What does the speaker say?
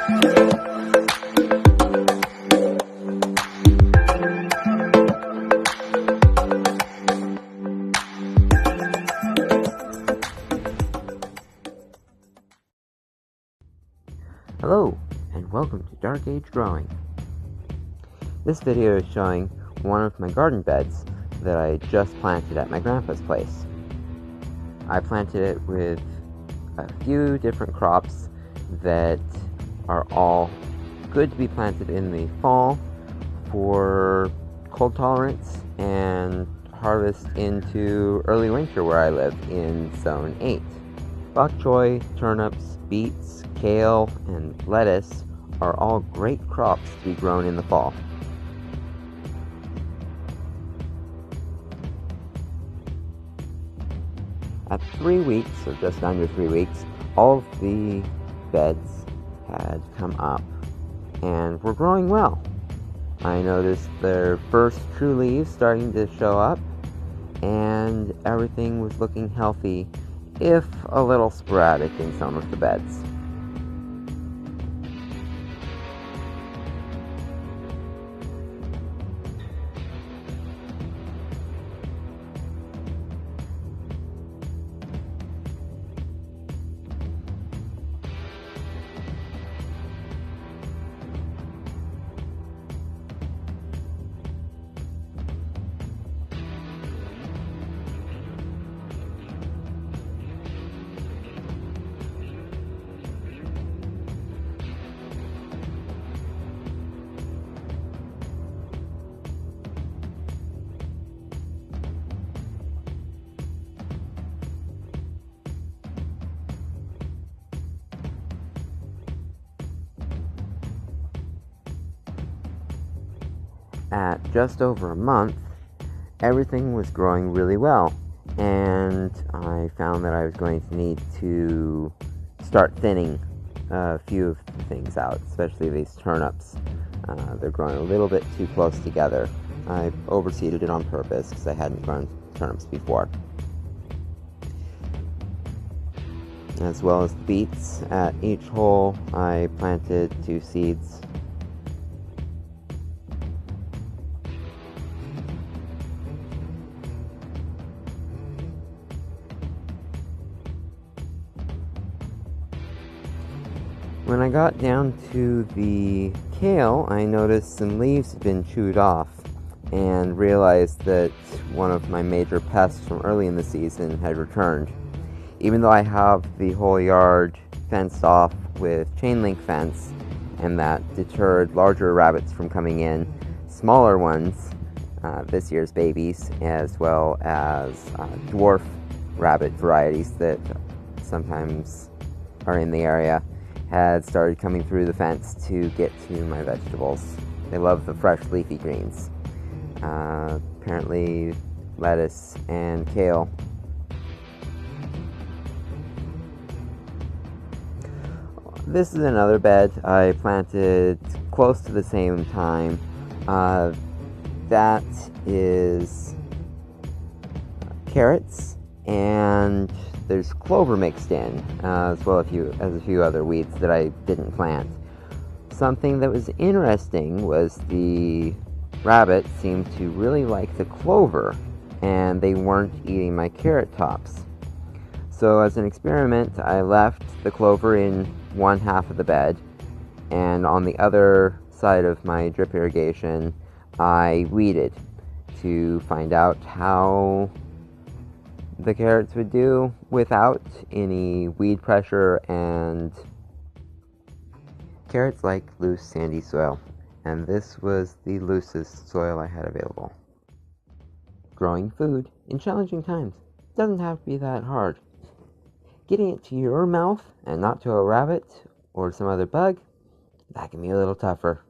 Hello, and welcome to Dark Age Growing. This video is showing one of my garden beds that I just planted at my grandpa's place. I planted it with a few different crops that are all good to be planted in the fall for cold tolerance and harvest into early winter where I live in Zone 8. Bok choy, turnips, beets, kale, and lettuce are all great crops to be grown in the fall. At 3 weeks, or just under 3 weeks, all of the beds had come up and were growing well. I noticed their first true leaves starting to show up, and everything was looking healthy, if a little sporadic in some of the beds. At just over a month, everything was growing really well, and I found that I was going to need to start thinning a few of the things out, especially these turnips. They're growing a little bit too close together. I overseeded it on purpose because I hadn't grown turnips before. As well as beets. At each hole, I planted 2 seeds. When I got down to the kale, I noticed some leaves had been chewed off and realized that one of my major pests from early in the season had returned. Even though I have the whole yard fenced off with chain link fence, and that deterred larger rabbits from coming in, smaller ones, this year's babies, as well as dwarf rabbit varieties that sometimes are in the area, had started coming through the fence to get to my vegetables. They love the fresh leafy greens. Apparently lettuce and kale. This is another bed I planted close to the same time. That is carrots, and there's clover mixed in, as well as a few other weeds that I didn't plant. Something that was interesting was the rabbits seemed to really like the clover, and they weren't eating my carrot tops. So as an experiment, I left the clover in one half of the bed, and on the other side of my drip irrigation, I weeded to find out how the carrots would do without any weed pressure. And carrots like loose sandy soil, and this was the loosest soil I had available. Growing food in challenging times doesn't have to be that hard. Getting it to your mouth and not to a rabbit or some other bug, that can be a little tougher.